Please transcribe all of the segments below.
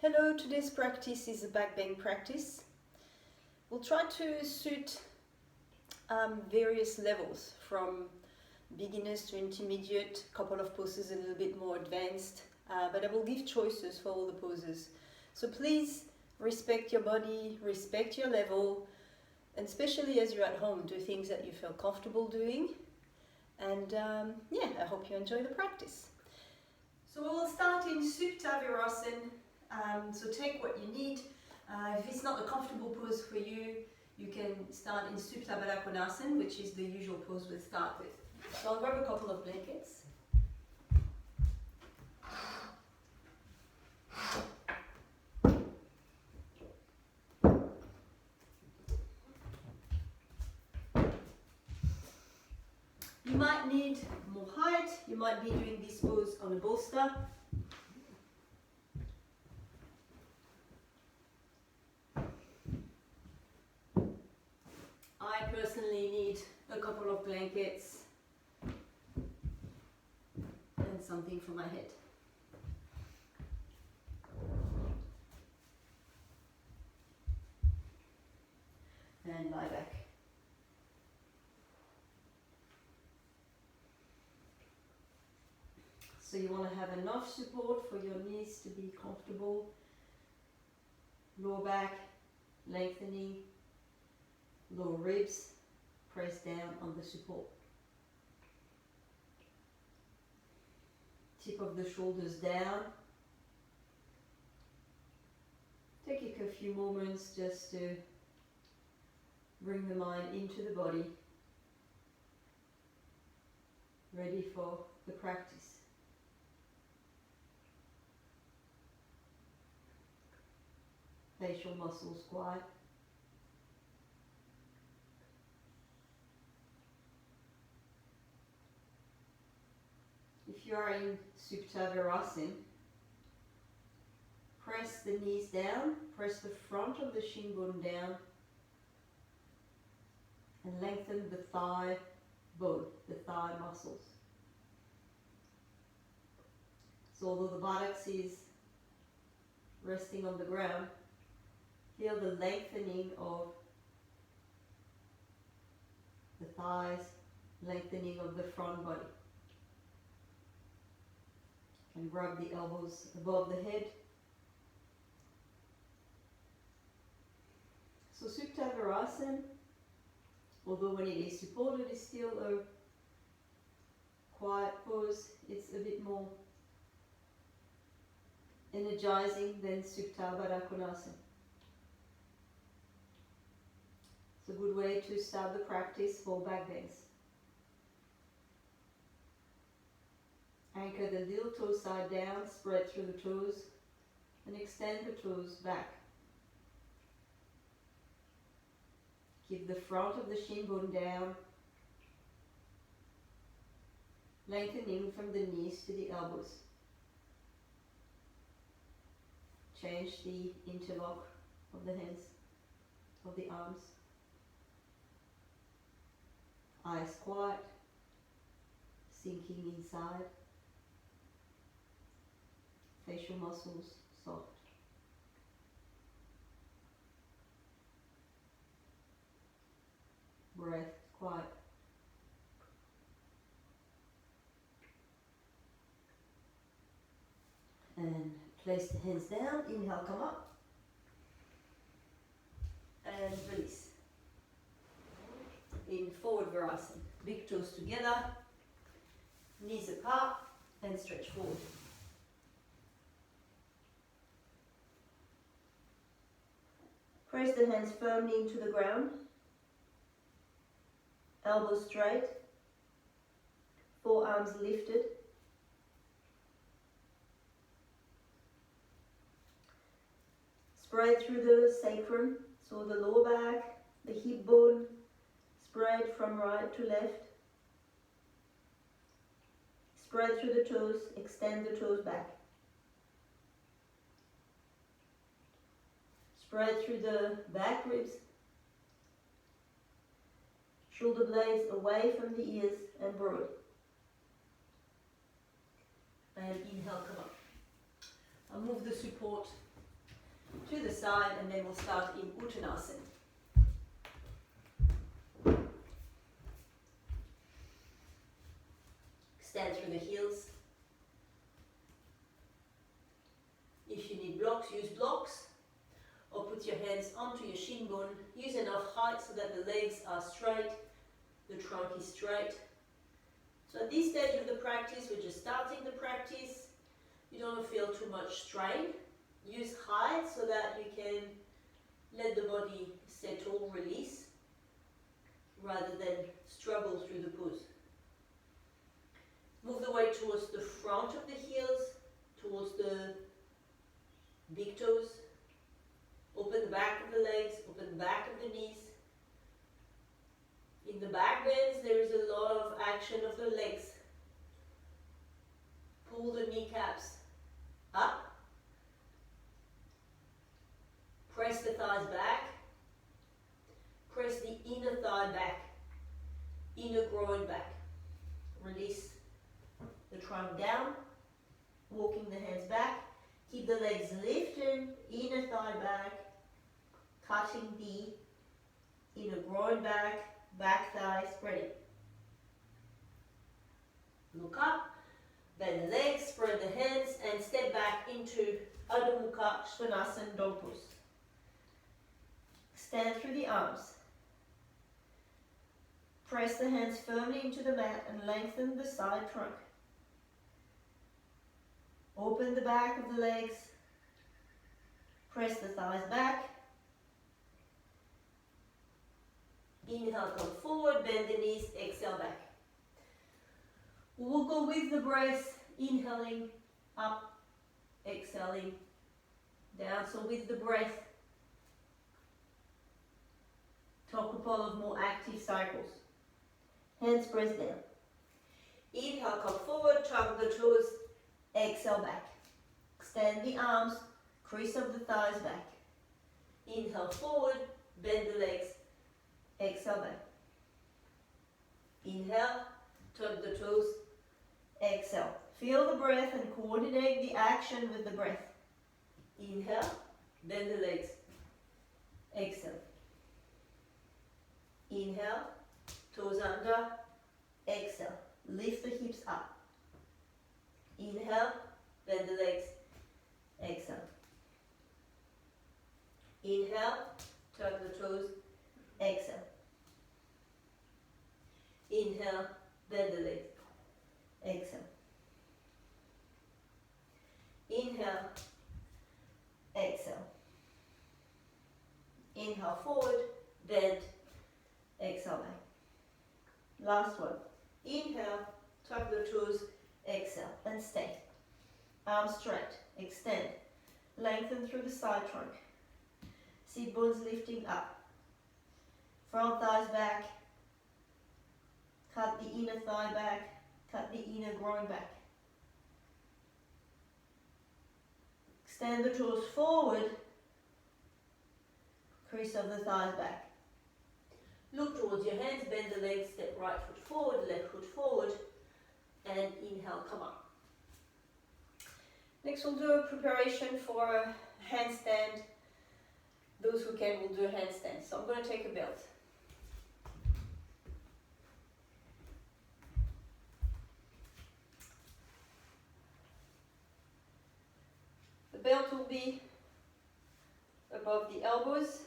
Hello, today's practice is a back bend practice. We'll try to suit various levels from beginners to intermediate, couple of poses a little bit more advanced, but I will give choices for all the poses. So please respect your body, respect your level, and especially as you're at home, do things that you feel comfortable doing. And I hope you enjoy the practice. So we'll start in Supta Virasana. So take what you need. If it's not a comfortable pose for you, you can start in Supta Baddha Konasana, which is the usual pose we'll start with. So I'll grab a couple of blankets. You might need more height. You might be doing this pose on a bolster. I personally need a couple of blankets and something for my head. And lie back. So you want to have enough support for your knees to be comfortable. Lower back lengthening. Lower ribs, press down on the support. Tip of the shoulders down. Take a few moments just to bring the mind into the body, ready for the practice. Facial muscles quiet. If you are in Supta Virasana, press the knees down, press the front of the shin bone down, and lengthen the thigh bone, the thigh muscles. So although the buttocks is resting on the ground, feel the lengthening of the thighs, lengthening of the front body. And grab the elbows above the head. So Supta Virasana, although when it is supported, is still a quiet pose. It's a bit more energizing than Supta Baddha Konasana. It's a good way to start the practice for back bends. Anchor the little toe side down, spread through the toes, and extend the toes back. Keep the front of the shin bone down, lengthening from the knees to the elbows. Change the interlock of the hands, of the arms. Eyes quiet, sinking inside. Facial muscles soft. Breath quiet. And place the hands down. Inhale, come up. And release. In forward Virasana. Big toes together. Knees apart. And stretch forward. Press the hands firmly into the ground, elbows straight, forearms lifted. Spread through the sacrum, so the lower back, the hip bone, spread from right to left. Spread through the toes, extend the toes back. Spread through the back ribs, shoulder blades away from the ears and broad. And inhale, come up. I'll move the support to the side, and then we'll start in Uttanasana. Stand through the heels. If you need blocks, use blocks, or put your hands onto your shin bone. Use enough height so that the legs are straight, the trunk is straight. So at this stage of the practice, we're just starting the practice. You don't feel too much strain. Use height so that you can let the body settle, release, rather than struggle through the pose. Move the weight towards the front of the heels, towards the big toes. Open the back of the legs, open the back of the knees. In the back bends, there is a lot of action of the legs. Pull the kneecaps up. Press the thighs back. Press the inner thigh back. Inner groin back. Release the trunk down. Walking the hands back. Keep the legs lifted. Inner thigh back. Cutting the inner groin back. Back thigh spreading. Look up. Bend the legs. Spread the hands. And step back into Adho Mukha Svanasana Dog Pose. Stand through the arms. Press the hands firmly into the mat and lengthen the side trunk. Open the back of the legs. Press the thighs back. Inhale, come forward, bend the knees, exhale back. We'll go with the breath, inhaling up, exhaling down. So with the breath, talk a couple of more active cycles. Hands press down. Inhale, come forward, tug the toes, exhale back. Extend the arms, crease of the thighs back. Inhale forward, bend the legs, exhale back. Inhale, tug the toes, exhale. Feel the breath and coordinate the action with the breath. Inhale, bend the legs, exhale. Inhale, toes under, exhale. Lift the hips up. Inhale, bend the legs, exhale. Inhale, tug the toes, exhale. Inhale, bend the legs, exhale. Inhale, exhale. Inhale forward, bend, exhale back. Last one. Inhale, tuck the toes, exhale, and stay. Arms straight, extend, lengthen through the side trunk. Sit bones lifting up. Front thighs back. Cut the inner thigh back. Cut the inner groin back. Extend the toes forward. Crease of the thighs back. Look towards your hands, bend the legs, step right foot forward, left foot forward, and inhale, come up. Next we'll do a preparation for a handstand. Those who can will do a handstand. So I'm going to take a belt. The belt will be above the elbows,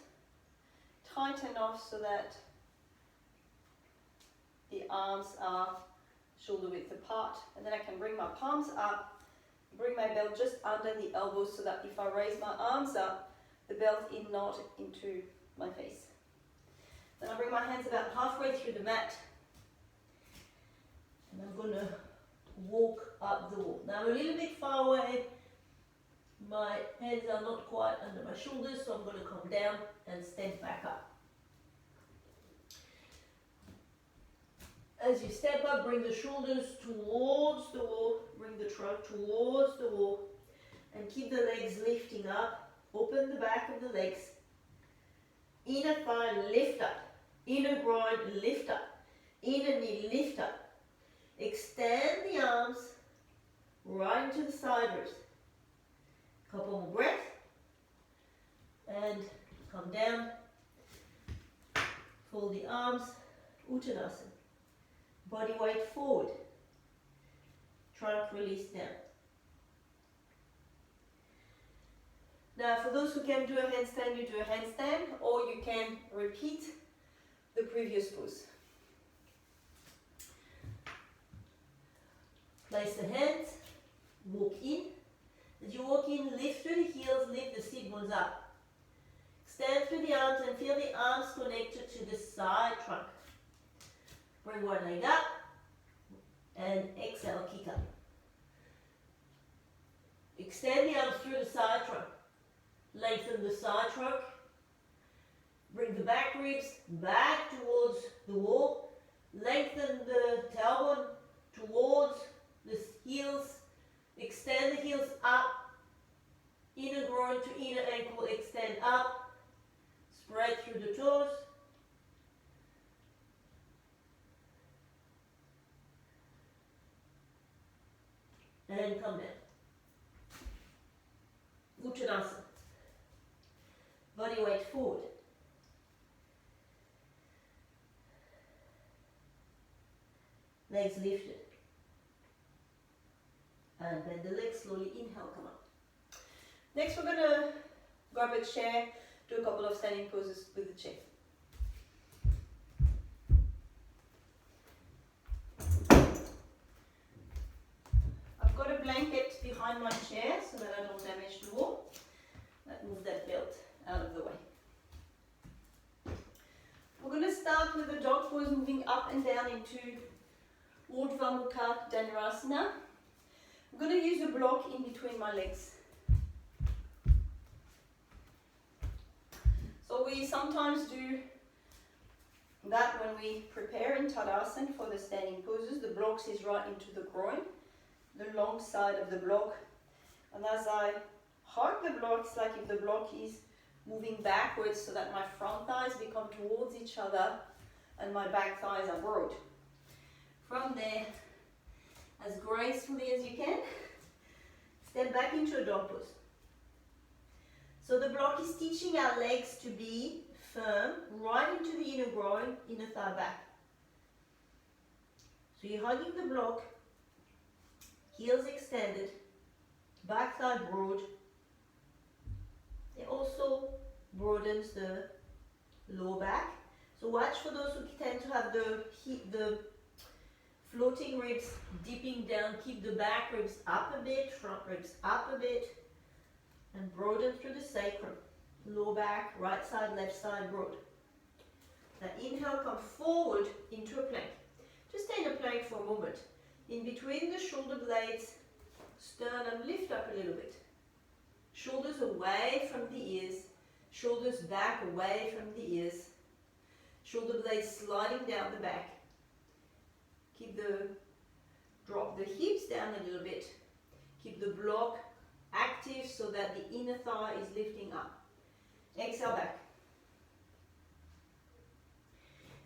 tight enough so that the arms are shoulder width apart, and then I can bring my palms up, bring my belt just under the elbows so that if I raise my arms up, the belt is not into my face. Then I bring my hands about halfway through the mat, and I'm going to walk up the wall. Now I'm a little bit far away, my hands are not quite under my shoulders, so I'm going to come down and step back up. As you step up, bring the shoulders towards the wall, bring the trunk towards the wall, and keep the legs lifting up. Open the back of the legs. Inner thigh lift up, inner groin lift up, inner knee lift up. Extend the arms right into the side ribs. Couple more breaths. Fold the arms, Uttanasana. Body weight forward. Trunk release down. Now for those who can do a handstand, you do a handstand, or you can repeat the previous pose. Place the hands, walk in. As you walk in, lift through the heels, lift the sit bones up. Stand through the arms and feel the arms connected to the side trunk. Bring one leg up and exhale, kick up. Extend the arms through the side trunk. Lengthen the side trunk. Bring the back ribs back towards the wall. Lengthen the tailbone towards the heels. Extend the heels up. Inner groin to inner ankle, extend up. Spread through the toes. And come down. Uttanasana. Body weight forward. Legs lifted. And bend the legs slowly. Inhale, come up. Next we're going to grab a chair, do a couple of standing poses with the chair. I've got a blanket behind my chair so that I don't damage the wall. Let's move that belt out of the way. We're going to start with the dog pose, moving up and down into Urdhva Mukha Dhanurasana. I'm going to use a block in between my legs. So we sometimes do that when we prepare in Tadasana for the standing poses. The block is right into the groin, the long side of the block. And as I hug the block, it's like if the block is moving backwards so that my front thighs become towards each other and my back thighs are broad. From there, as gracefully as you can, step back into a dog pose. So the block is teaching our legs to be firm, right into the inner groin, inner thigh back. So you're hugging the block, heels extended, back thigh broad. It also broadens the lower back. So watch for those who tend to have the floating ribs dipping down. Keep the back ribs up a bit, front ribs up a bit, and broaden through the sacrum. Lower back, right side, left side, broad. Now inhale, come forward into a plank. Just stay in a plank for a moment. In between the shoulder blades, sternum lift up a little bit. Shoulders away from the ears, shoulders back away from the ears. Shoulder blades sliding down the back. Drop the hips down a little bit. Keep the block active so that the inner thigh is lifting up. Exhale back.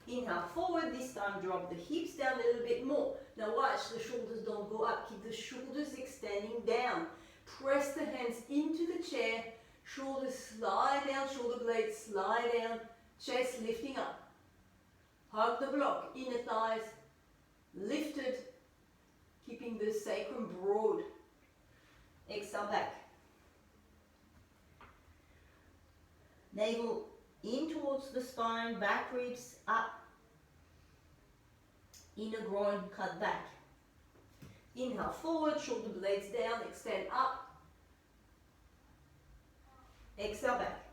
Inhale forward, this time drop the hips down a little bit more. Now watch, the shoulders don't go up. Keep the shoulders extending down. Press the hands into the chair. Shoulders slide down, shoulder blades slide down. Chest lifting up. Hug the block, inner thighs lifted. Keeping the sacrum broad. Exhale back. Navel in towards the spine, back ribs up. Inner groin cut back. Inhale forward, shoulder blades down, extend up. Exhale back.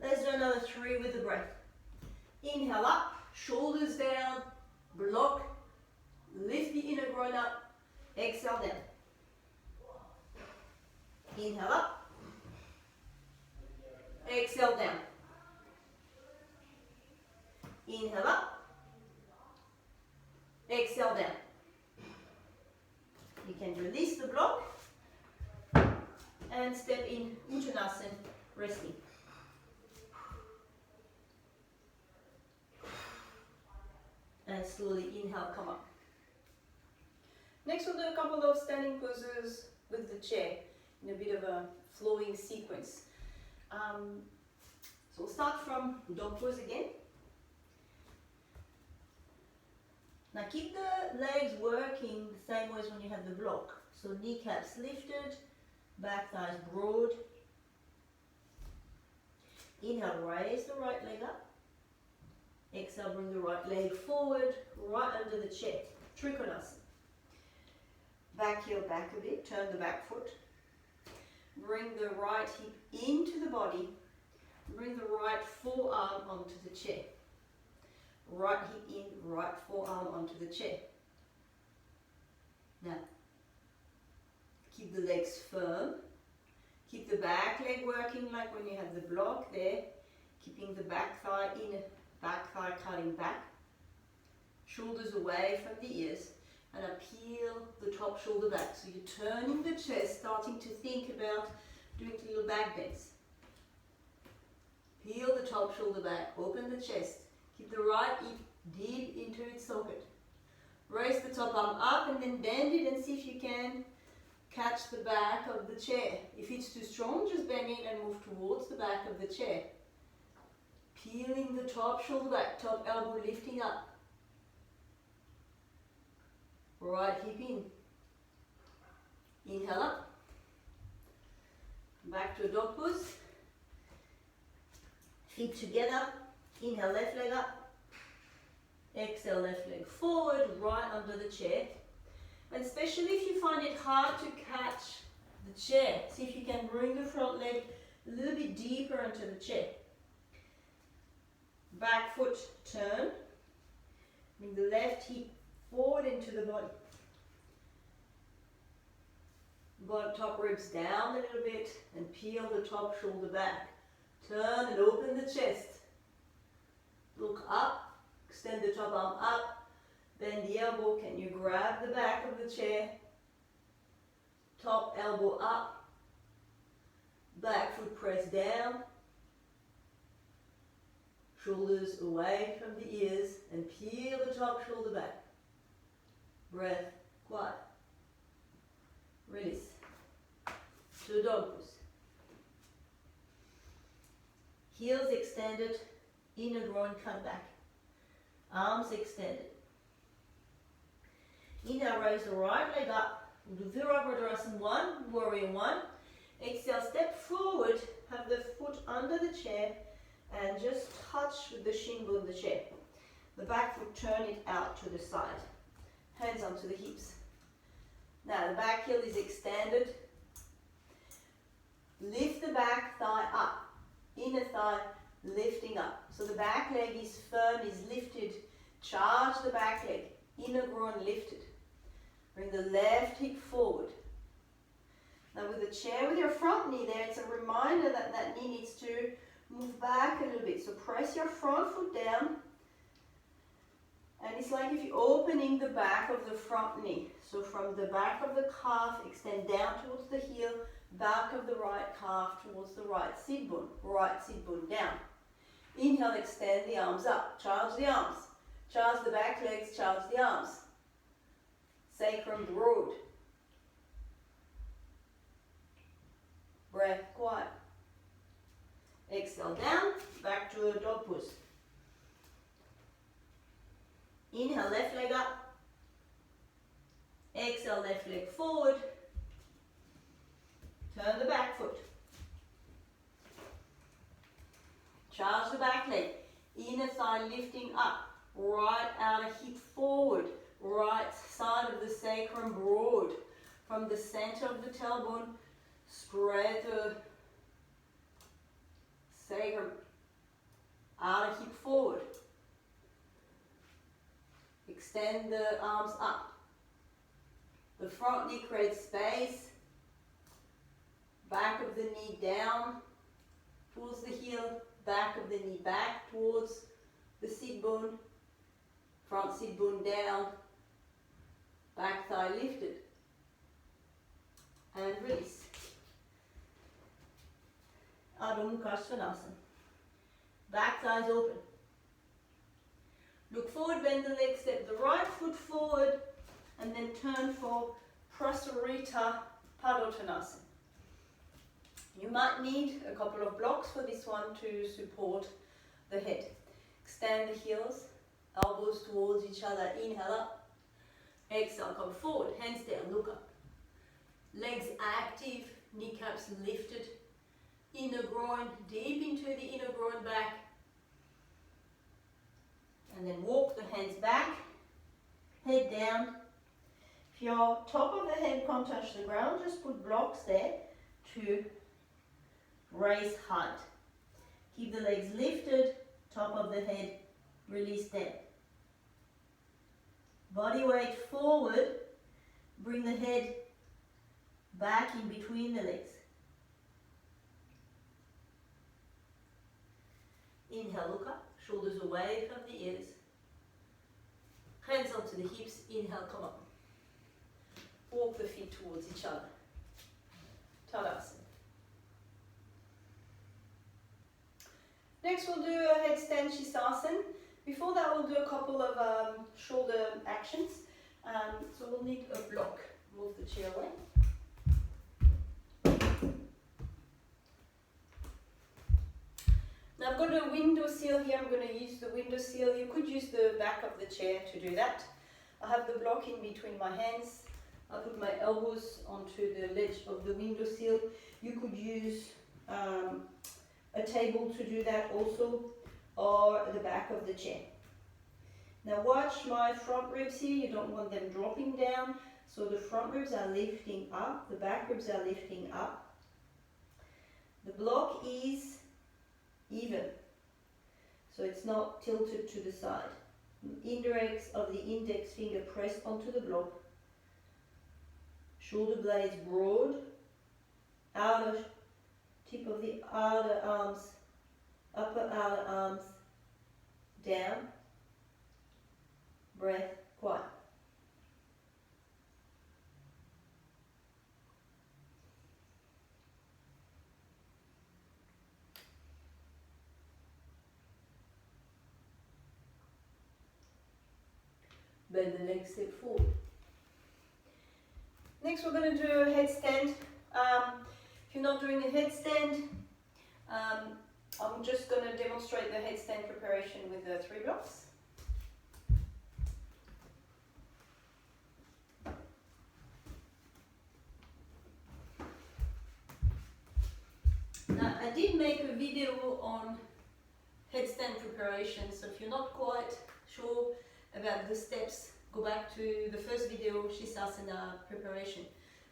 Let's do another 3 with the breath. Inhale up, shoulders down, block, lift the inner groin up, exhale down. Inhale up, exhale down. Inhale up, exhale down. You can release the block and step in Uttanasana, resting. And slowly inhale, come up. Next we'll do a couple of standing poses with the chair in a bit of a flowing sequence. So we'll start from dog pose again. Now keep the legs working the same way as when you have the block. So kneecaps lifted, back thighs broad. Inhale, raise the right leg up. Exhale, bring the right leg forward, right under the chair. Trikonasana. Back heel back a bit, turn the back foot. Bring the right hip into the body. Bring the right forearm onto the chair. Right hip in, right forearm onto the chair. Now, keep the legs firm. Keep the back leg working like when you have the block there. Keeping the back thigh in, back thigh cutting back. Shoulders away from the ears. And I peel the top shoulder back. So you're turning the chest, starting to think about doing little back bends. Peel the top shoulder back, open the chest. Keep the right hip deep into its socket. Raise the top arm up and then bend it and see if you can catch the back of the chair. If it's too strong, just bend it and move towards the back of the chair. Peeling the top shoulder back, top elbow lifting up. Right hip in. Inhale up. Back to a dog pose. Feet together. Inhale, left leg up. Exhale, left leg forward, right under the chair. And especially if you find it hard to catch the chair, see if you can bring the front leg a little bit deeper into the chair. Back foot turn. Bring the left hip forward into the body. Bottom top ribs down a little bit and peel the top shoulder back. Turn and open the chest. Look up, extend the top arm up, bend the elbow. Can you grab the back of the chair? Top elbow up, back foot press down, shoulders away from the ears and peel the top shoulder back. Breath, quiet. Release. To dog pose. Heels extended, inner groin come back. Arms extended. Inhale, raise the right leg up. We'll do Virabhadrasana 1, Warrior 1. Exhale, step forward, have the foot under the chair and just touch with the shin bone the chair. The back foot, turn it out to the side. Hands onto the hips. Now the back heel is extended. Lift the back thigh up. Inner thigh lifting up. So the back leg is firm, is lifted. Charge the back leg. Inner groin lifted. Bring the left hip forward. Now with the chair with your front knee there, it's a reminder that that knee needs to move back a little bit. So press your front foot down. And it's like if you're opening the back of the front knee. So from the back of the calf, extend down towards the heel, back of the right calf towards the right sit bone down. Inhale, extend the arms up, charge the arms, charge the back legs, charge the arms. Sacrum broad. Breath quiet. Exhale down, back to a dog pose. Inhale, left leg up. Exhale, left leg forward. Turn the back foot. Charge the back leg. Inner thigh lifting up. Right outer hip forward. Right side of the sacrum broad. From the center of the tailbone, spread the sacrum. Outer hip forward. Extend the arms up. The front knee creates space. Back of the knee down towards the heel. Back of the knee back towards the sit bone. Front sit bone down. Back thigh lifted. And release. Adho Mukha Svanasana. Back thighs open. Look forward, bend the leg, step the right foot forward, and then turn for Prasarita Padottanasana. You might need a couple of blocks for this one to support the head. Extend the heels, elbows towards each other, inhale up. Exhale, come forward, hands down, look up. Legs active, kneecaps lifted. Inner groin, deep into the inner groin back. And then walk the hands back, head down. If your top of the head can't touch the ground, just put blocks there to raise height. Keep the legs lifted, top of the head, release down. Body weight forward, bring the head back in between the legs. Inhale, look up, shoulders away from the ears. Hands onto the hips, inhale, come up. Walk the feet towards each other. Tadasana. Next we'll do a headstand Shisasana. Before that we'll do a couple of shoulder actions. So we'll need a block. Move the chair away. Now I've got a window sill here. I'm going to use the window sill. You could use the back of the chair to do that. I have the block in between my hands. I put my elbows onto the ledge of the window sill. You could use a table to do that also, or the back of the chair. Now watch my front ribs here. You don't want them dropping down. So the front ribs are lifting up. The back ribs are lifting up. The block is even, so it's not tilted to the side. Index of the index finger pressed onto the block. Shoulder blades broad. Outer tip of the outer arms, upper outer arms down. Breath quiet. Bend the legs, step forward. Next we're going to do a headstand. If you're not doing a headstand, I'm just going to demonstrate the headstand preparation with the 3 blocks. Now I did make a video on headstand preparation, so if you're not quite sure about the steps, go back to the first video, Shisasana preparation.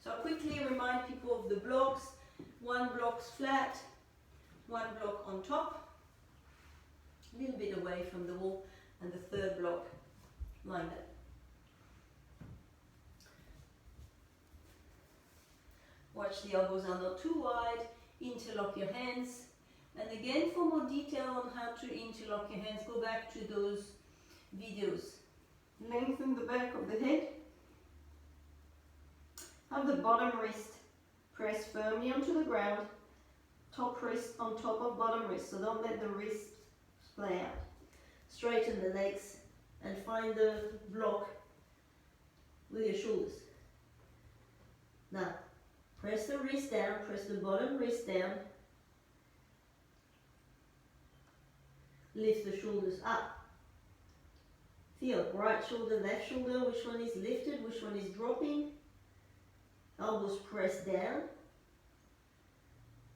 So I'll quickly remind people of the blocks. 1 block's flat, 1 block on top, a little bit away from the wall, and the 3rd block like that. Watch the elbows are not too wide, interlock your hands. And again, for more detail on how to interlock your hands, go back to those videos. Lengthen the back of the head. Have the bottom wrist press firmly onto the ground. Top wrist on top of bottom wrist, so don't let the wrists splay out. Straighten the legs and find the block with your shoulders. Now, press the wrist down, press the bottom wrist down. Lift the shoulders up. Feel right shoulder, left shoulder, which one is lifted, which one is dropping. Elbows press down.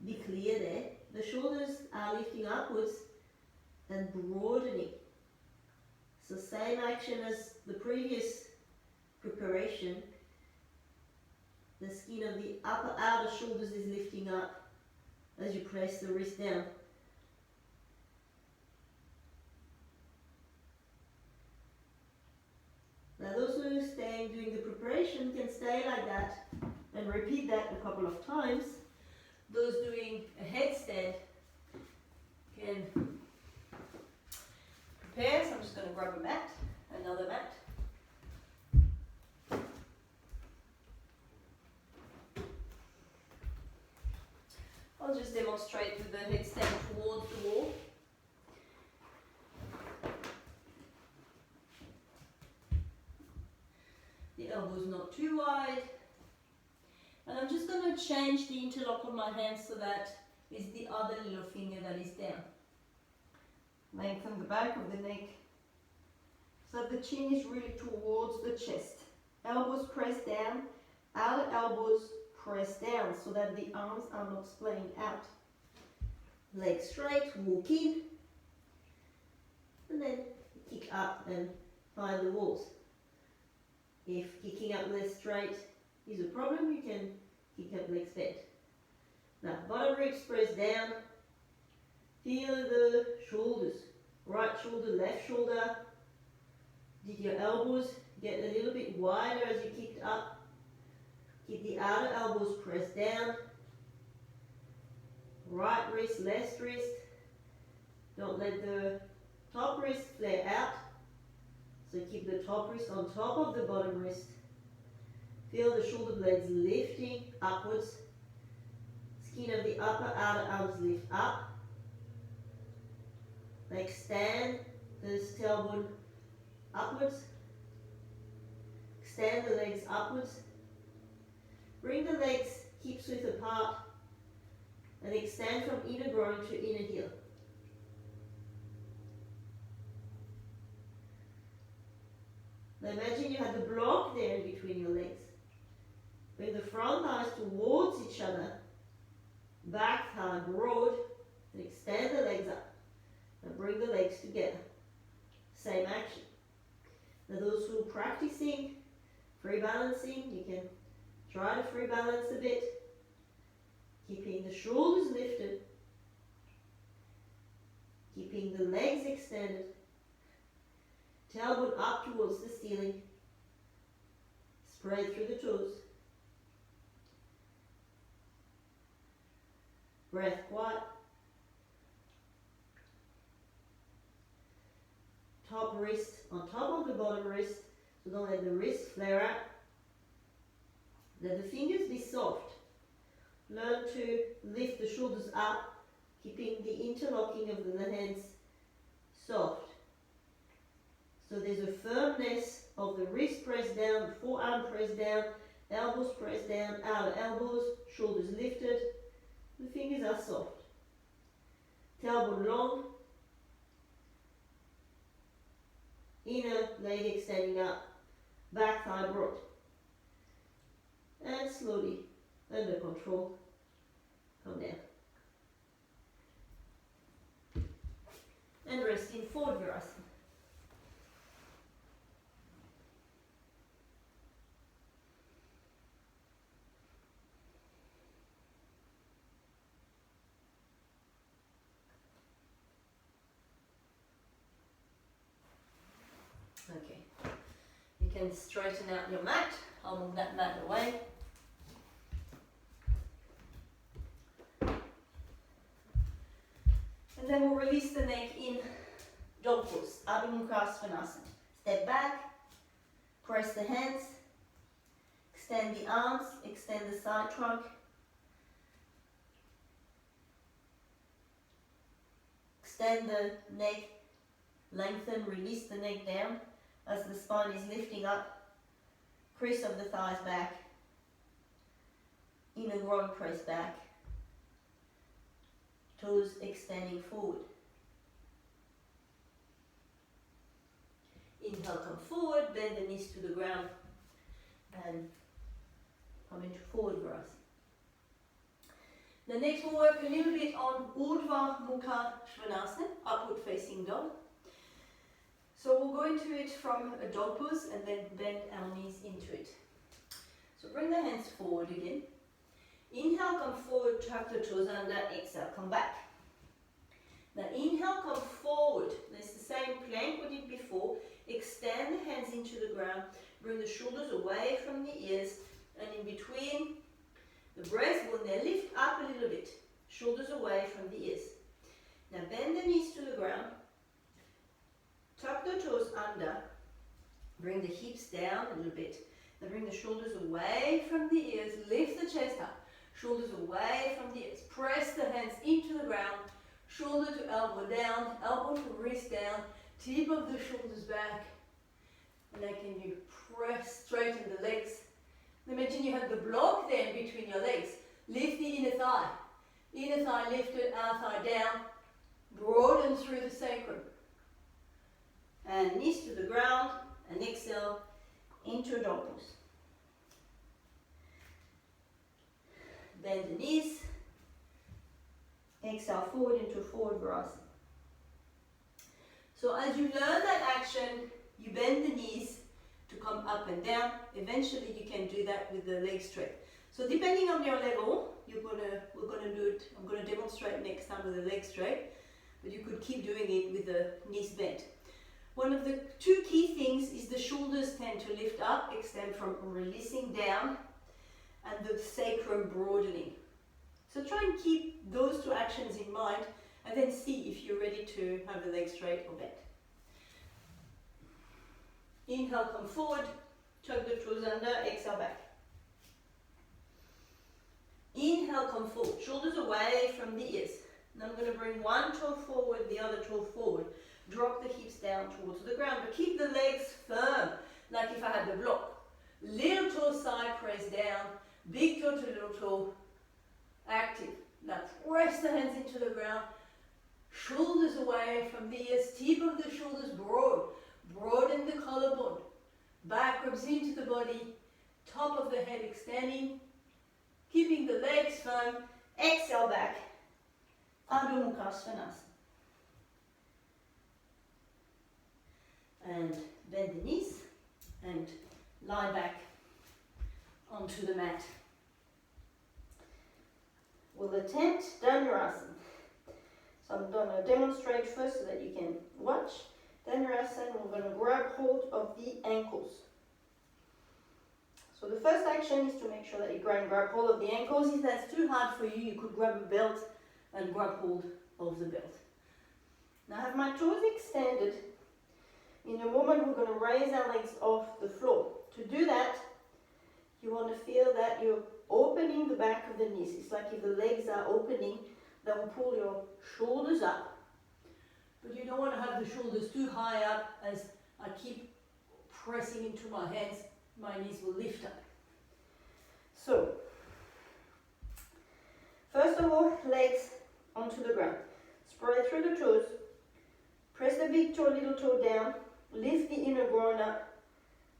Be clear there. The shoulders are lifting upwards and broadening. It's the same action as the previous preparation. The skin of the upper outer shoulders is lifting up as you press the wrist down. Now those who are staying doing the preparation can stay like that and repeat that a couple of times. Those doing a headstand can prepare. So I'm just going to grab a mat, another mat. I'll just demonstrate with the headstand towards the wall. The elbows not too wide. And And I'm just going to change the interlock on my hand so that is the other little finger that is down. Lengthen the back of the neck so the chin is really towards the chest. Elbows press down, outer elbows press down so that the arms are not splaying out. Legs straight, walk in, and then kick up and find the walls. If kicking up less straight is a problem, you can kick up legs bent. Now, bottom ribs press down. Feel the shoulders. Right shoulder, left shoulder. Did your elbows get a little bit wider as you kicked up? Keep the outer elbows pressed down. Right wrist, left wrist. Don't let the top wrist flare out. So keep the top wrist on top of the bottom wrist. Feel the shoulder blades lifting upwards. Skin of the upper outer arms lift up. Extend this tailbone upwards. Extend the legs upwards. Bring the legs hips width apart and extend from inner groin to inner heel. Now imagine you have the block there in between your legs. Bring the front thighs towards each other. Back thigh broad and extend the legs up. And bring the legs together. Same action. Now those who are practicing free balancing, you can try to free balance a bit. Keeping the shoulders lifted. Keeping the legs extended. Tailbone up towards the ceiling. Spread through the toes. Breath quiet. Top wrist on top of the bottom wrist, so don't let the wrist flare out. Let the fingers be soft. Learn to lift the shoulders up, keeping the interlocking of the hands soft. So there's a firmness of the wrist pressed down, the forearm pressed down, elbows pressed down, outer elbows, shoulders lifted. The fingers are soft. Tailbone long. Inner leg extending up. Back thigh broad. And slowly, under control, come down. And rest in forward Virasana. Okay, you can straighten out your mat. I'll move that mat away. And then we'll release the neck in dog pose, Ardha Mukha Svanasana. Step back, press the hands, extend the arms, extend the side trunk. Extend the neck, lengthen, release the neck down as the spine is lifting up. Crease of the thighs back, inner groin press back. Toes extending forward. Inhale, come forward, bend the knees to the ground and come into forward Virasana. The next we'll work a little bit on Urdhva Mukha Svanasana, upward facing dog. So we'll go into it from a dog pose and then bend our knees into it. So bring the hands forward again. Inhale, come forward, tuck the toes under, exhale, come back. Now inhale, come forward. It's the same plank we did before. Extend the hands into the ground. Bring the shoulders away from the ears and in between the breastbone there, lift up a little bit. Shoulders away from the ears. Now bend the knees to the ground. Tuck the toes under. Bring the hips down a little bit. Now bring the shoulders away from the ears. Lift the chest up. Shoulders away from the ears. Press the hands into the ground. Shoulder to elbow down. Elbow to wrist down. Tip of the shoulders back. And then can you press, straighten the legs. Imagine you have the block then between your legs. Lift the inner thigh. Inner thigh lifted, outer thigh down. Broaden through the sacrum. And knees to the ground, and exhale into a dog pose. Bend the knees. Exhale forward into forward Virasana. So as you learn that action, you bend the knees to come up and down. Eventually you can do that with the legs straight. So depending on your level, we're gonna do it. I'm gonna demonstrate next time with the legs straight, but you could keep doing it with the knees bent. One of the two key things is the shoulders tend to lift up, extend from releasing down, and the sacrum broadening. So try and keep those two actions in mind, and then see if you're ready to have the legs straight or bent. Inhale, come forward, tuck the toes under, exhale back. Inhale, come forward, shoulders away from the ears. And I'm going to bring one toe forward, the other toe forward. Drop the hips down towards the ground, but keep the legs firm, like if I had the block. Little toe side press down, big toe to little toe, active. Now press the hands into the ground, shoulders away from the ears, tip of the shoulders broad, broaden the collarbone, back ribs into the body, top of the head extending, keeping the legs firm. Exhale back, Adho Mukha Svanasana. And bend the knees and lie back onto the mat. We'll attempt Dhanurasana. So I'm going to demonstrate first so that you can watch. Dhanurasana, we're going to grab hold of the ankles. So the first action is to make sure that you grab hold of the ankles. If that's too hard for you, you could grab a belt and grab hold of the belt. Now I have my toes extended. In a moment, we're going to raise our legs off the floor. To do that, you want to feel that you're opening the back of the knees. It's like if the legs are opening, that will pull your shoulders up. But you don't want to have the shoulders too high up. As I keep pressing into my hands, my knees will lift up. So, first of all, legs onto the ground. Spread through the toes. Press the big toe, little toe down. Lift the inner groin up,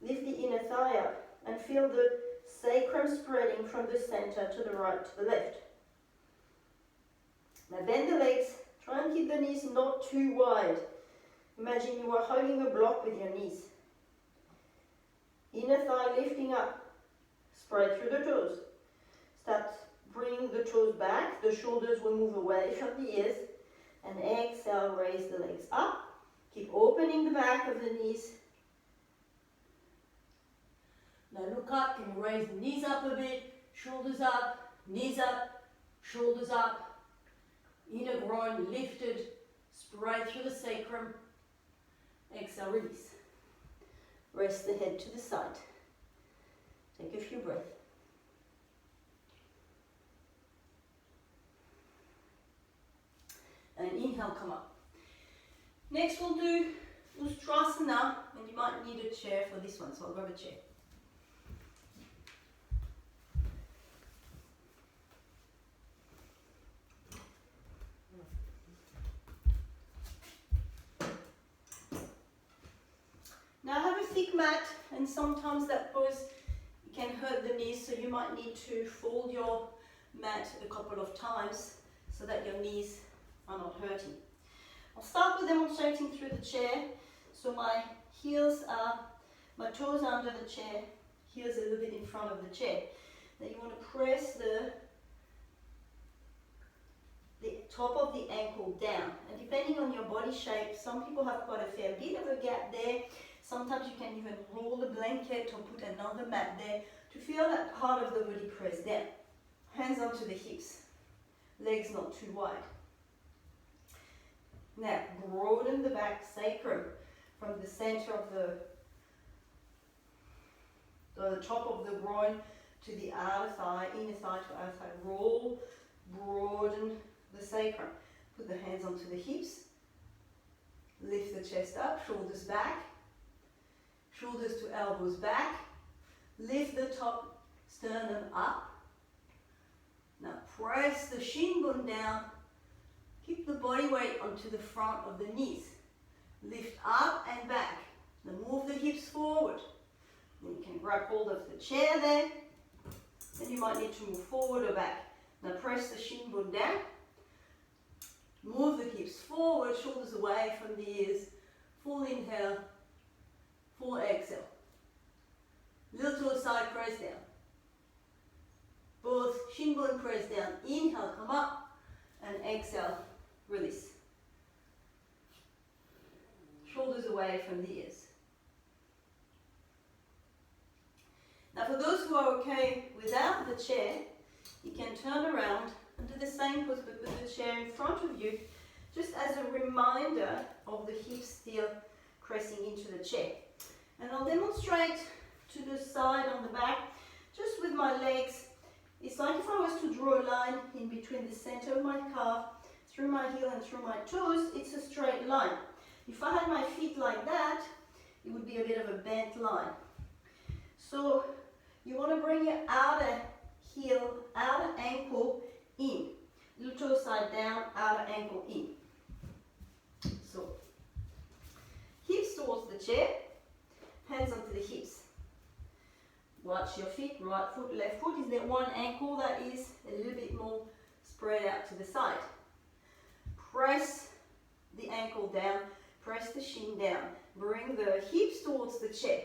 lift the inner thigh up, and feel the sacrum spreading from the center to the right to the left. Now bend the legs, try and keep the knees not too wide. Imagine you are hugging a block with your knees. Inner thigh lifting up, spread through the toes. Start bringing the toes back, the shoulders will move away from the ears, and exhale, raise the legs up. Keep opening the back of the knees. Now look up, can you raise the knees up a bit, shoulders up, knees up, shoulders up, inner groin lifted, spread through the sacrum. Exhale, release. Rest the head to the side. Take a few breaths. And inhale, come up. Next we'll do Ustrasana, and you might need a chair for this one, so I'll grab a chair. Now I have a thick mat, and sometimes that pose can hurt the knees, so you might need to fold your mat a couple of times so that your knees are not hurting. I'll start with demonstrating through the chair. So my toes are under the chair, heels a little bit in front of the chair. Then you want to press the top of the ankle down. And depending on your body shape, some people have quite a fair bit of a gap there. Sometimes you can even roll a blanket or put another mat there to feel that part of the body press down. Hands onto the hips, legs not too wide. Now, broaden the back sacrum from the center of the top of the groin to the outer thigh, inner thigh to outer thigh. Roll, broaden the sacrum. Put the hands onto the hips. Lift the chest up, shoulders back. Shoulders to elbows back. Lift the top sternum up. Now press the shin bone down. Keep the body weight onto the front of the knees. Lift up and back. Now move the hips forward. Then you can grab hold of the chair there. Then you might need to move forward or back. Now press the shin bone down. Move the hips forward, shoulders away from the ears. Full inhale, full exhale. Little toe side press down. Both shin bone press down. Inhale, come up, and exhale, release. Shoulders away from the ears. Now for those who are okay without the chair, you can turn around and do the same pose but with the chair in front of you, just as a reminder of the hips still pressing into the chair. And I'll demonstrate to the side on the back, just with my legs. It's like if I was to draw a line in between the center of my calf, through my heel and through my toes, it's a straight line. If I had my feet like that, it would be a bit of a bent line. So you want to bring your outer heel, outer ankle in. Little toe side down, outer ankle in. So hips towards the chair, hands onto the hips. Watch your feet, right foot, left foot. Is there one ankle that is a little bit more spread out to the side? Press the ankle down, press the shin down. Bring the hips towards the chair.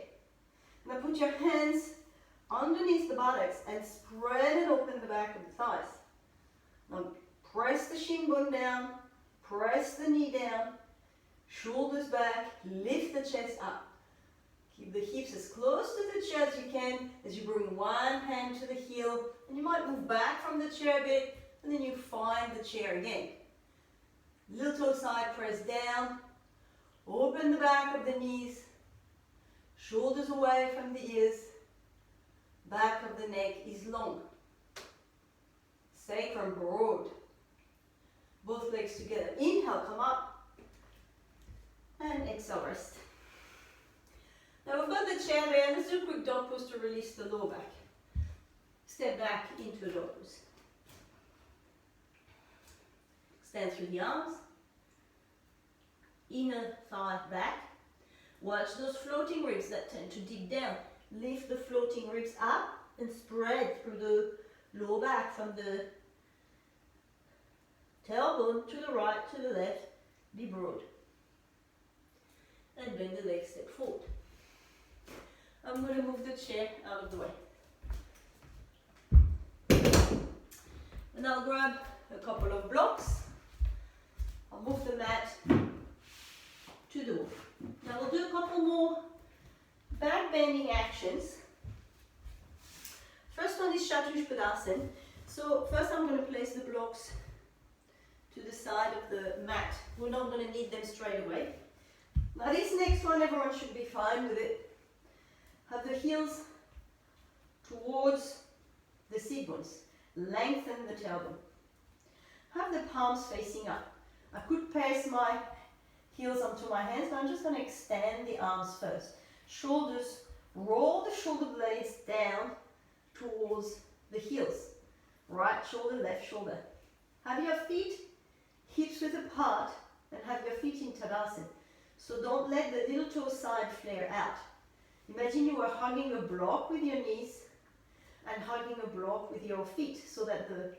Now put your hands underneath the buttocks and spread and open the back of the thighs. Now press the shin bone down, press the knee down, shoulders back, lift the chest up. Keep the hips as close to the chair as you can as you bring one hand to the heel, and you might move back from the chair a bit, and then you find the chair again. Little toe side press down, open the back of the knees, shoulders away from the ears, back of the neck is long, sacrum broad, both legs together. Inhale, come up, and exhale, rest. Now we've got the chair there, and let's do a quick dog pose to release the lower back. Step back into a dog pose. Extend through the arms. Inner thigh back. Watch those floating ribs that tend to dig down. Lift the floating ribs up and spread through the lower back from the tailbone to the right, to the left. Be broad. And bend the legs, step forward. I'm going to move the chair out of the way. And I'll grab a couple of blocks. I'll move the mat to the wall. Now we'll do a couple more back bending actions. First one is Chatushpadasana. So first I'm going to place the blocks to the side of the mat. We're not going to need them straight away. Now this next one, everyone should be fine with it. Have the heels towards the seat bones. Lengthen the tailbone. Have the palms facing up. I could place my heels onto my hands, but I'm just going to extend the arms first. Shoulders, roll the shoulder blades down towards the heels. Right shoulder, left shoulder. Have your feet hips width apart and have your feet in Tadasana. So don't let the little toe side flare out. Imagine you are hugging a block with your knees and hugging a block with your feet, so that the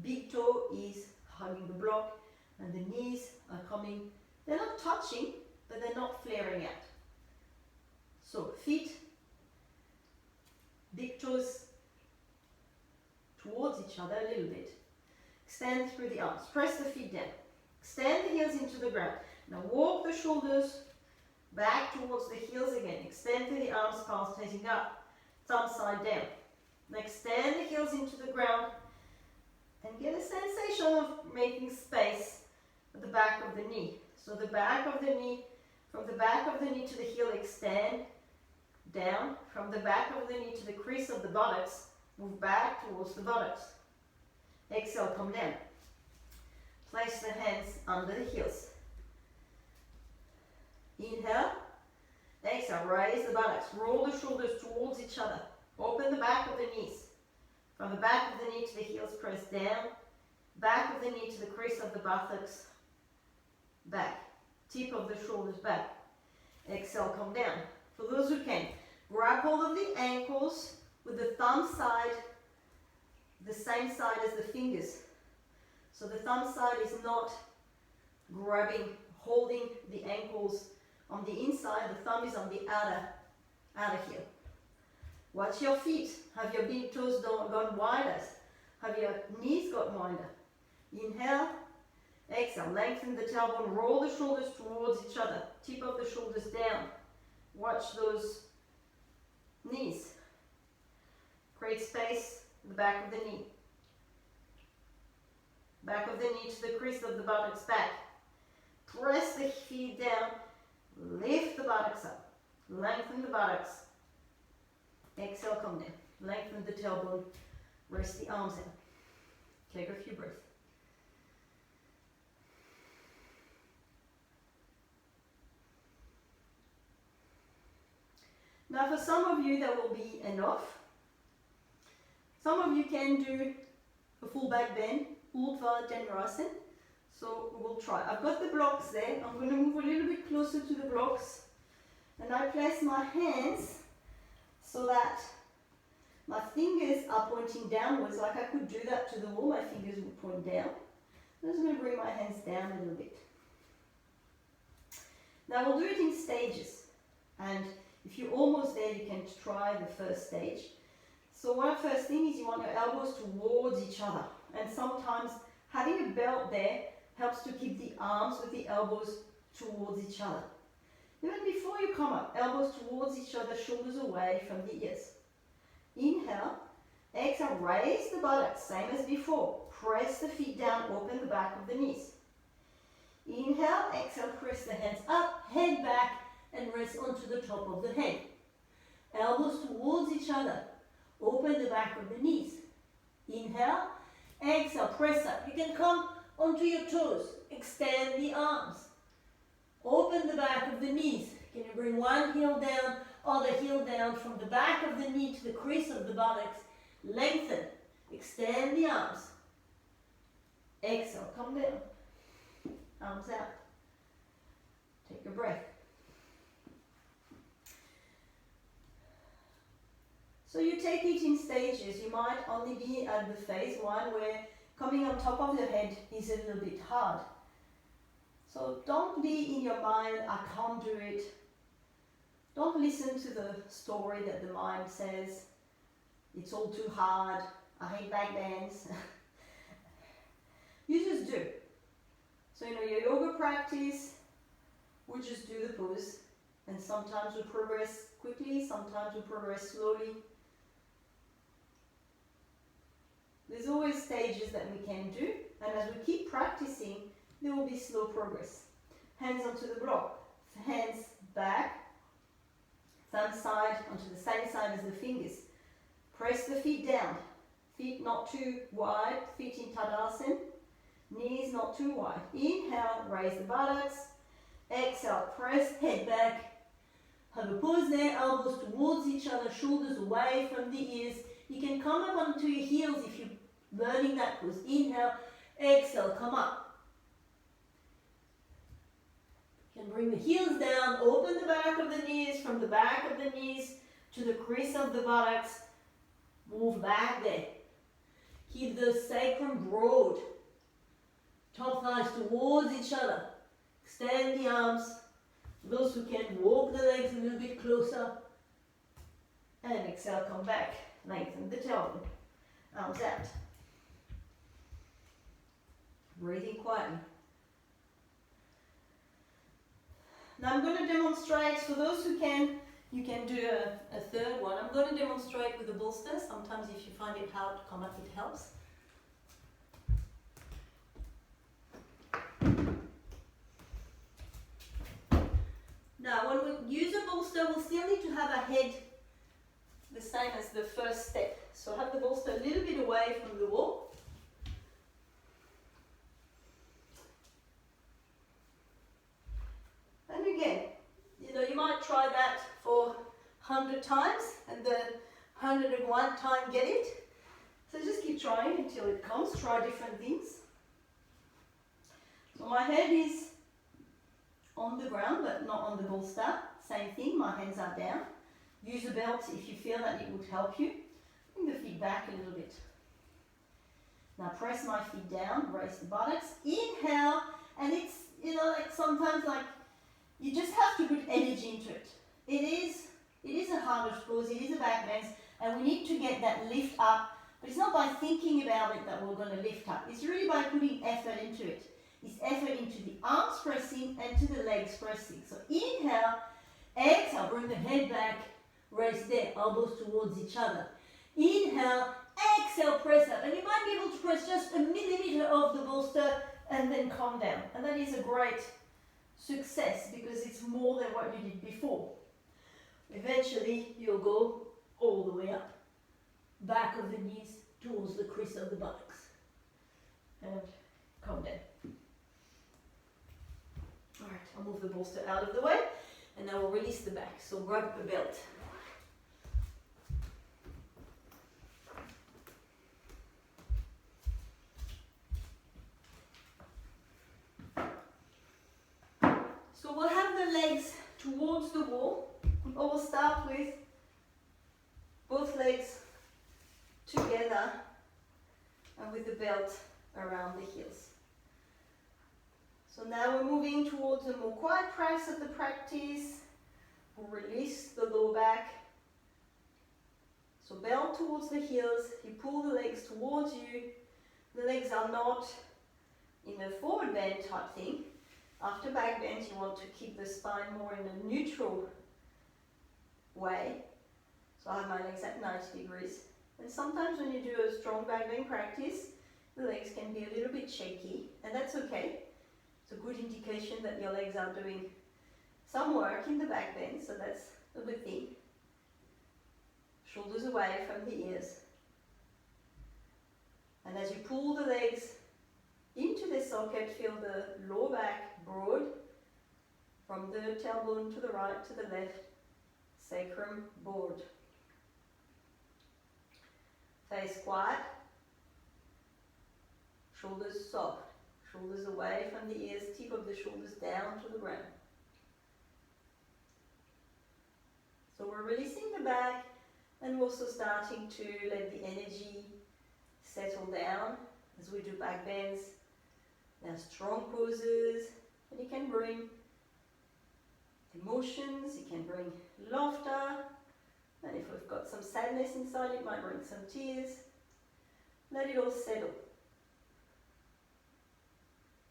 big toe is hugging the block and the knees are coming. They're not touching, but they're not flaring out. So feet, big toes towards each other a little bit. Extend through the arms. Press the feet down. Extend the heels into the ground. Now walk the shoulders back towards the heels again. Extend through the arms, palms facing up, thumb side down. Now extend the heels into the ground and get a sensation of making space at the back of the knee. So the back of the knee, from the back of the knee to the heel, extend down. From the back of the knee to the crease of the buttocks, move back towards the buttocks. Exhale, come down. Place the hands under the heels. Inhale. Exhale, raise the buttocks. Roll the shoulders towards each other. Open the back of the knees. From the back of the knee to the heels, press down. Back of the knee to the crease of the buttocks, back. Tip of the shoulders back. Exhale, come down. For those who can, grab hold of the ankles with the thumb side the same side as the fingers. So the thumb side is not grabbing, holding the ankles on the inside, the thumb is on the outer heel. Watch your feet. Have your big toes gone wider? Have your knees got wider? Inhale, exhale, lengthen the tailbone, roll the shoulders towards each other, tip of the shoulders down. Watch those knees. Create space in the back of the knee. Back of the knee to the crease of the buttocks back. Press the feet down, lift the buttocks up, lengthen the buttocks. Exhale, come down. Lengthen the tailbone, rest the arms out. Take a few breaths. Now for some of you that will be enough. Some of you can do a full back bend, Urdhva Dhanurasana. So we'll try. I've got the blocks there. I'm going to move a little bit closer to the blocks. And I place my hands so that my fingers are pointing downwards, like I could do that to the wall. My fingers would point down. I'm just going to bring my hands down a little bit. Now we'll do it in stages. And if you're almost there, you can try the first stage. So one first thing is you want your elbows towards each other. And sometimes having a belt there helps to keep the arms with the elbows towards each other. Even before you come up, elbows towards each other, shoulders away from the ears. Inhale, exhale, raise the buttocks, same as before. Press the feet down, open the back of the knees. Inhale, exhale, press the hands up, head back, and rest onto the top of the head. Elbows towards each other, open the back of the knees. Inhale, exhale, press up. You can come onto your toes, extend the arms. Open the back of the knees. Can you bring one heel down, other heel down from the back of the knee to the crease of the buttocks. Lengthen, extend the arms. Exhale, come down. Arms out. Take a breath. So you take it in stages. You might only be at the phase one where coming on top of your head is a little bit hard. So don't be in your mind, I can't do it. Don't listen to the story that the mind says, it's all too hard, I hate back bends. You just do. So your yoga practice, we just do the pose. And sometimes we progress quickly, sometimes we progress slowly. There's always stages that we can do, and as we keep practicing, there will be slow progress. Hands onto the block, hands back, thumb side onto the same side as the fingers. Press the feet down, feet not too wide, feet in Tadasana, knees not too wide. Inhale, raise the buttocks, exhale, press, head back. Have a pause there, elbows towards each other, shoulders away from the ears. You can come up onto your heels if you're learning that pose. Inhale, exhale, come up. You can bring the heels down, open the back of the knees, from the back of the knees to the crease of the buttocks. Move back there. Keep the sacrum broad. Top thighs towards each other. Extend the arms. Those who can, walk the legs a little bit closer. And exhale, come back. Lengthen the tailbone. Arms out. Breathing quietly. Now I'm going to demonstrate, for those who can, you can do a third one. I'm going to demonstrate with the bolster. Sometimes if you find it hard to come up, it helps. Now when we use a bolster, we'll still need to have a head the same as the first step. So have the bolster a little bit away from the wall. And again, you might try that for 100 times and the 101st time get it. So just keep trying until it comes. Try different things. So my head is on the ground but not on the bolster. Same thing, my hands are down. Use a belt if you feel that it would help you. Bring the feet back a little bit. Now press my feet down, raise the buttocks. Inhale, and it's, like sometimes like you just have to put energy into it. It is a harder pose, it is a back bend, and we need to get that lift up. But it's not by thinking about it that we're going to lift up. It's really by putting effort into it. It's effort into the arms pressing and to the legs pressing. So inhale, exhale, bring the head back, raise there, elbows towards each other. Inhale, exhale, press up. And you might be able to press just a millimeter of the bolster and then calm down. And that is a great success because it's more than what you did before. Eventually, you'll go all the way up. Back of the knees towards the crease of the buttocks. And calm down. Alright, I'll move the bolster out of the way and now we'll release the back. So grab the belt. So we'll have the legs towards the wall. Or we'll start with both legs together and with the belt around the heels. So now we're moving towards a more quiet press of the practice. We'll release the lower back. So belt towards the heels, you pull the legs towards you. The legs are not in a forward bend type thing. After back bend, you want to keep the spine more in a neutral way. So I have my legs at 90 degrees. And sometimes when you do a strong back bend practice, the legs can be a little bit shaky, and that's okay. It's a good indication that your legs are doing some work in the back bend, so that's a good thing. Shoulders away from the ears. And as you pull the legs into the socket, feel the lower back broad from the tailbone to the right to the left, sacrum board. Face quiet, shoulders soft, shoulders away from the ears, tip of the shoulders down to the ground. So we're releasing the back and we're also starting to let the energy settle down as we do back bends. They're strong poses, and you can bring emotions, you can bring laughter, and if we've got some sadness inside, it might bring some tears. Let it all settle.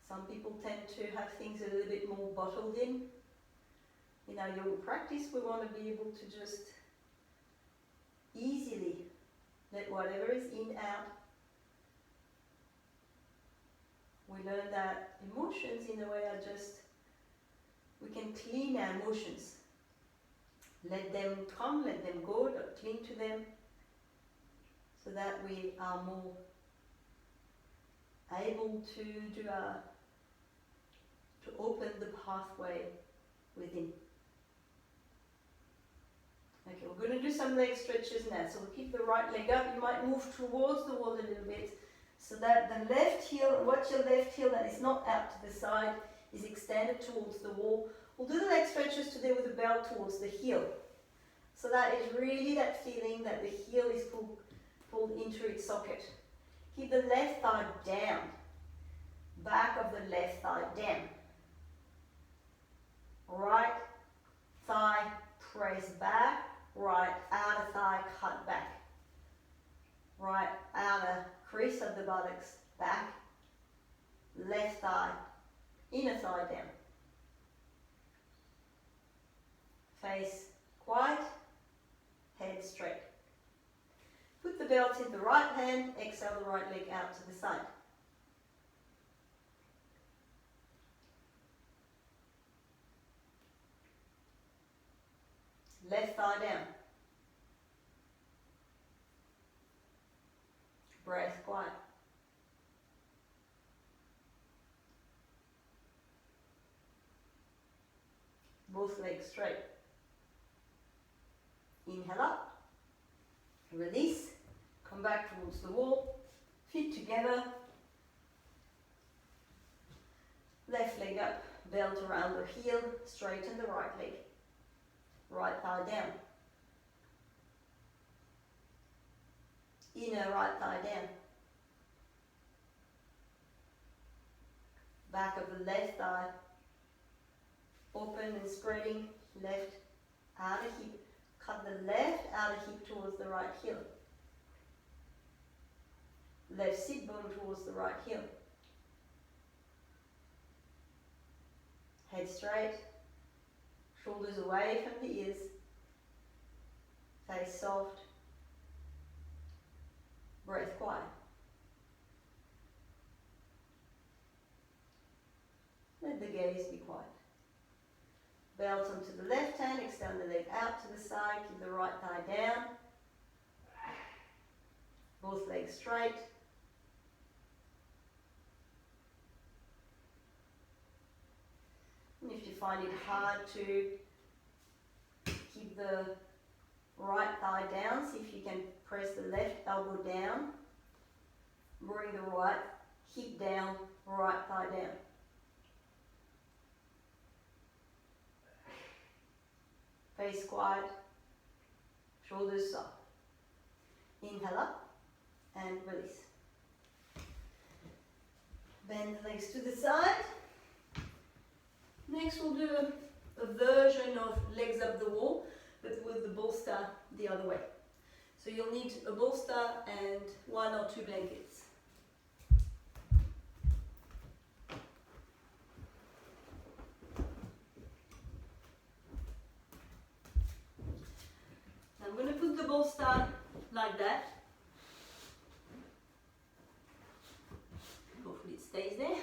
Some people tend to have things a little bit more bottled in. In our yoga practice, we want to be able to just easily let whatever is in out. We learn that emotions, in a way, are just, we can clean our emotions. Let them come, let them go, don't cling to them, so that we are more able to to open the pathway within. Okay, we're going to do some leg stretches now. So we'll keep the right leg up. You might move towards the wall a little bit so that the left heel, watch your left heel that is not out to the side, is extended towards the wall. We'll do the leg stretches today with the belt towards the heel. So that is really that feeling that the heel is pulled into its socket. Keep the left thigh down. Back of the left thigh down. Right thigh press back. Right outer thigh cut back. Right outer crease of the buttocks back. Left thigh, inner thigh down. Face quiet, head straight. Put the belt in the right hand, exhale the right leg out to the side. Left thigh down. Breath quiet. Both legs straight. Inhale up. Release. Come Come back towards the wall, feet together, left leg up, belt around the heel, straighten the right leg, right thigh down, inner right thigh down, back of the left thigh, open and spreading, left outer hip, cut the left outer hip towards the right heel, left sit bone towards the right heel, head straight, shoulders away from the ears, face soft, breath quiet. Let the gaze be quiet. Belt onto the left hand, extend the leg out to the side, keep the right thigh down, both legs straight. And if you find it hard to keep the right thigh down, see if you can press the left elbow down, bring the right hip down, right thigh down. Face quiet, shoulders soft. Inhale up and release. Bend the legs to the side. Next we'll do a version of legs up the wall, but with the bolster the other way. So you'll need a bolster and 1 or 2 blankets. I'm going to put the bolster like that. Hopefully it stays there.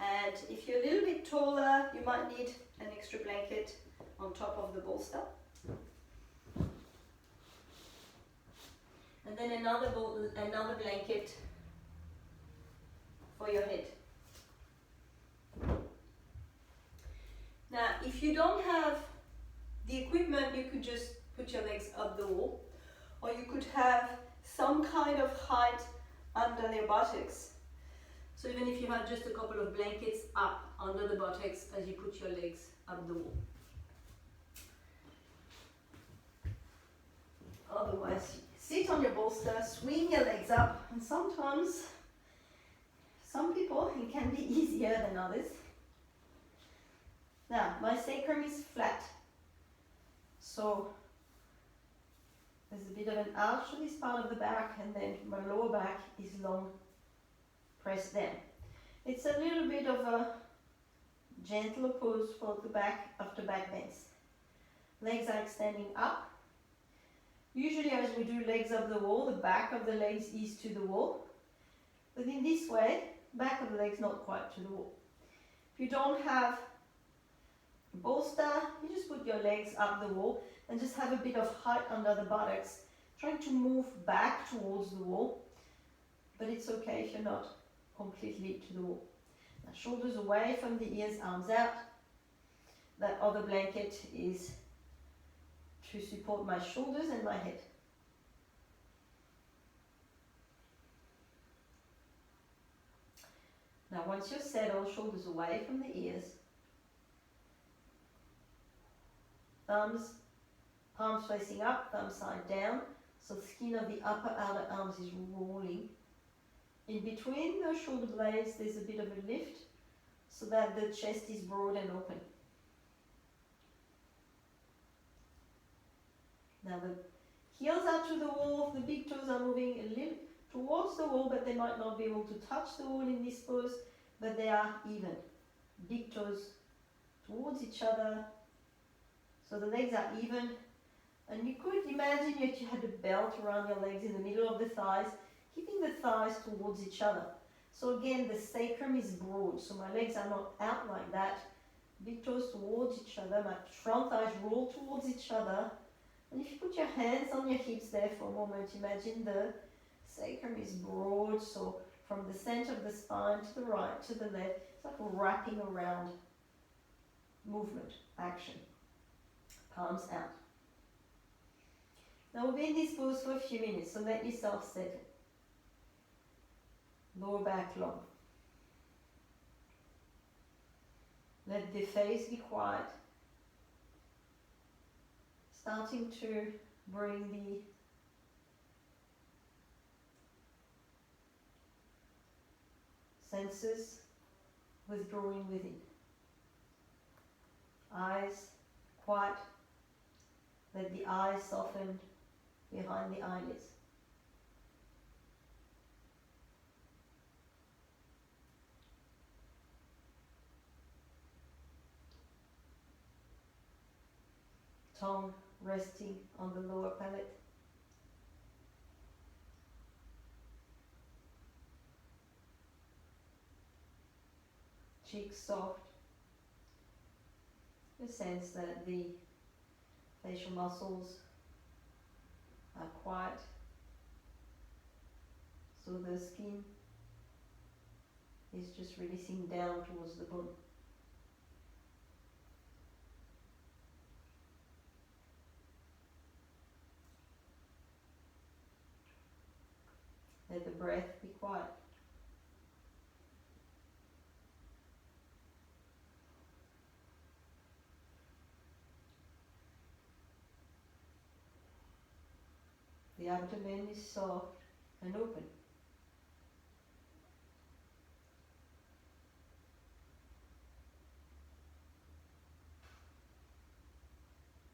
And if you're a little bit taller, you might need an extra blanket on top of the bolster. And then another blanket for your head. Now, if you don't have the equipment, you could just put your legs up the wall, or you could have some kind of height under your buttocks. So even if you have just a couple of blankets up under the buttocks as you put your legs up the wall. Otherwise, sit on your bolster, swing your legs up, and sometimes, some people, it can be easier than others. Now, my sacrum is flat, so there's a bit of an arch to this part of the back, and then my lower back is long, pressed down. It's a little bit of a gentler pose for the back after back bends. Legs are extending up. Usually as we do legs up the wall, the back of the legs is to the wall. But in this way, back of the legs not quite to the wall. If you don't have a bolster, you just put your legs up the wall and just have a bit of height under the buttocks, trying to move back towards the wall. But it's okay if you're not completely to the wall. Now, shoulders away from the ears, arms out. That other blanket is to support my shoulders and my head. Now once you're settled, shoulders away from the ears, thumbs, palms facing up, thumb side down, so the skin of the upper outer arms is rolling. In between the shoulder blades there's a bit of a lift so that the chest is broad and open. Now the heels are to the wall, the big toes are moving a little towards the wall, but they might not be able to touch the wall in this pose, but they are even. Big toes towards each other, so the legs are even. And you could imagine that you had a belt around your legs in the middle of the thighs, keeping the thighs towards each other. So again, the sacrum is broad, so my legs are not out like that. Big toes towards each other, my front thighs roll towards each other. And if you put your hands on your hips there for a moment, imagine the sacrum is broad, so from the center of the spine to the right, to the left, it's like a wrapping around movement, action. Palms out. Now we'll be in this pose for a few minutes, so let yourself settle. Lower back long. Let the face be quiet. Starting to bring the senses withdrawing within. Eyes quiet. Let the eyes soften behind the eyelids. Tongue resting on the lower palate. Cheeks soft. You sense that the facial muscles are quiet, so the skin is just releasing down towards the bone. Let the breath be quiet. The abdomen is soft and open.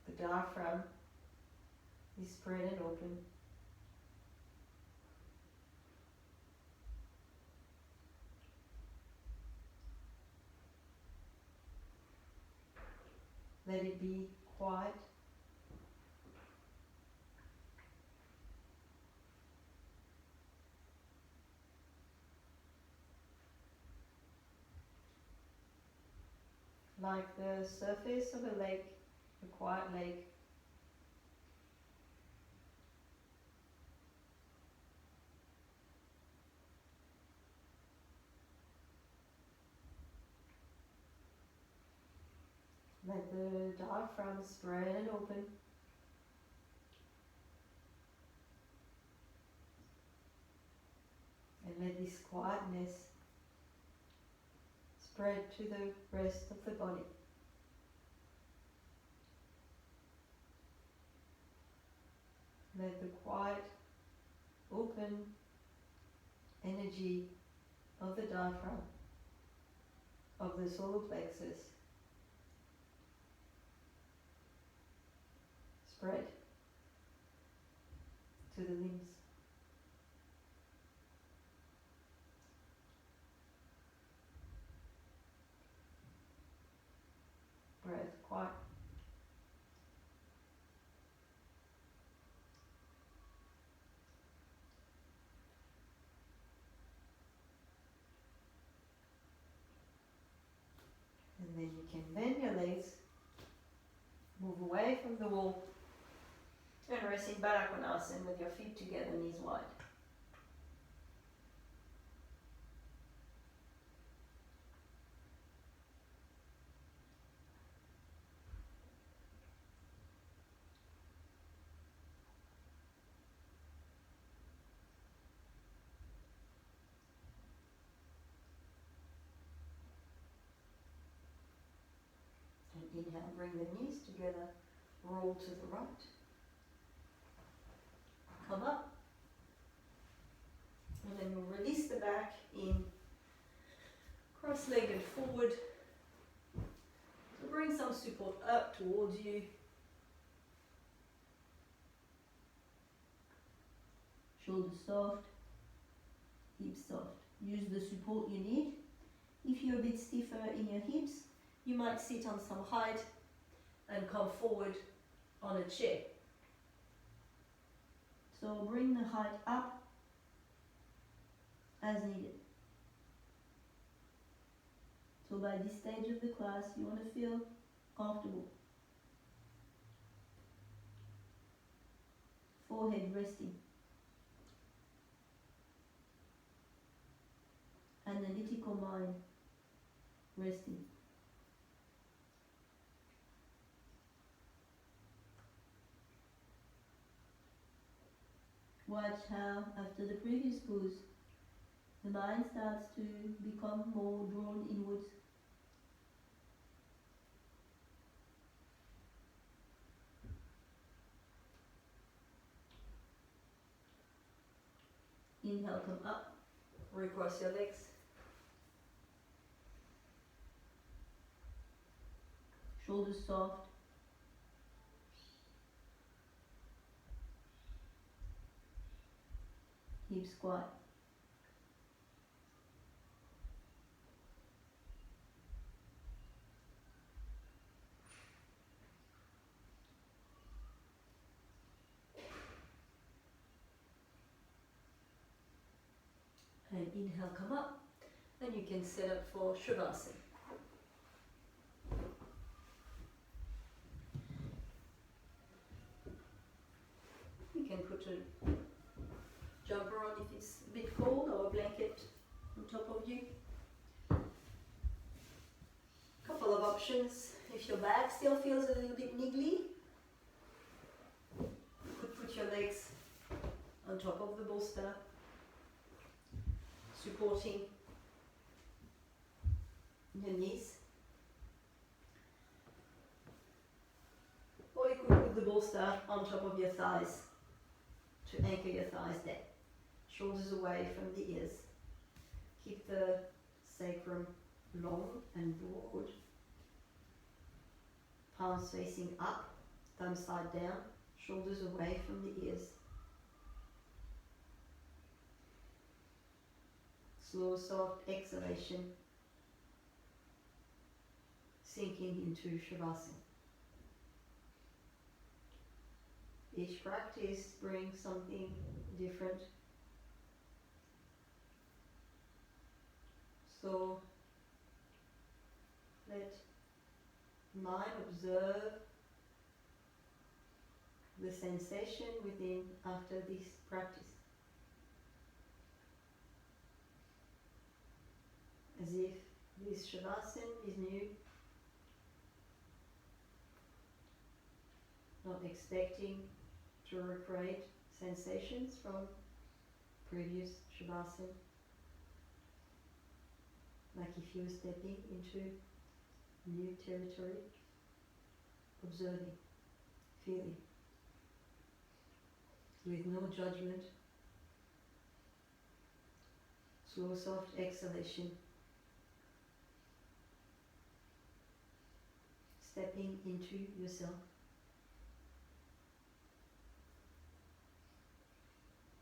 The diaphragm is spread and open. Let it be quiet. Like the surface of a lake, a quiet lake. Let the diaphragm spread and open. And let this quietness spread to the rest of the body. Let the quiet, open energy of the diaphragm, of the solar plexus, spread to the limbs. Breath quiet. And then you can bend your legs, move away from the wall, and rest in Baddha Konasana with your feet together, knees wide. And inhale, bring the knees together, roll to the right. Come up. And then you'll release the back in cross-legged forward. So bring some support up towards you. Shoulders soft, hips soft. Use the support you need. If you're a bit stiffer in your hips, you might sit on some height and come forward on a chair. So bring the height up as needed. So by this stage of the class, you want to feel comfortable. Forehead resting. Analytical mind resting. watch how, after the previous pose, the mind starts to become more drawn inwards. Inhale, come up. Recross your legs. Shoulders soft. Hips squat. And inhale, come up. And you can set up for Shavasana. You can put a jumper on if it's a bit cold, or a blanket on top of you. Couple of options. If your back still feels a little bit niggly, you could put your legs on top of the bolster, supporting your knees. Or you could put the bolster on top of your thighs to anchor your thighs there. Shoulders away from the ears. Keep the sacrum long and broad. Palms facing up, thumb side down, shoulders away from the ears. Slow, soft exhalation, sinking into Shavasana. Each practice brings something different. So let mind observe the sensation within after this practice. As if this Shavasana is new, not expecting to recreate sensations from previous Shavasana, like if you were stepping into new territory, observing, feeling, with no judgment. Slow, soft exhalation, stepping into yourself.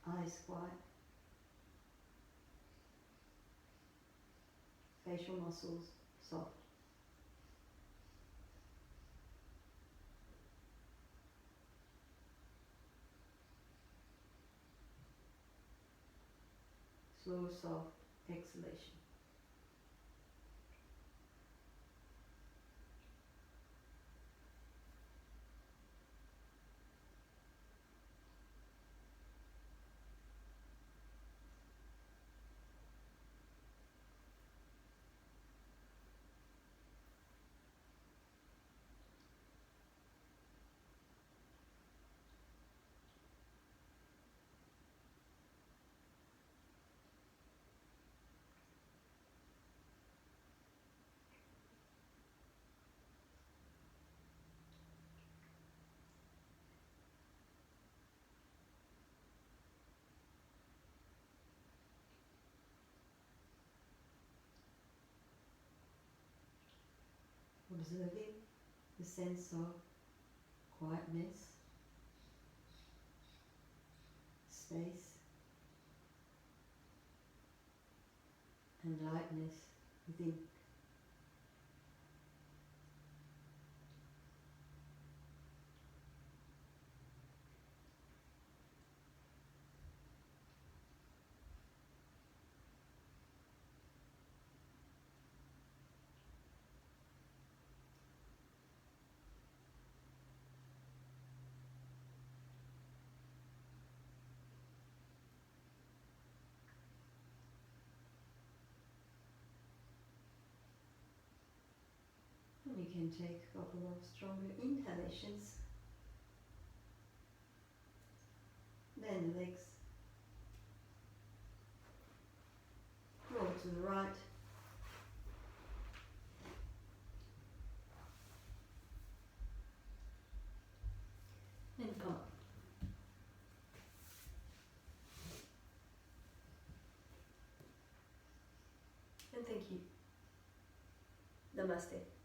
Eyes quiet. Facial muscles soft. Slow, soft exhalation. Observing the sense of quietness, space, and lightness within. And you can take a couple of stronger inhalations. Then the legs to the right. And come up. And thank you. Namaste.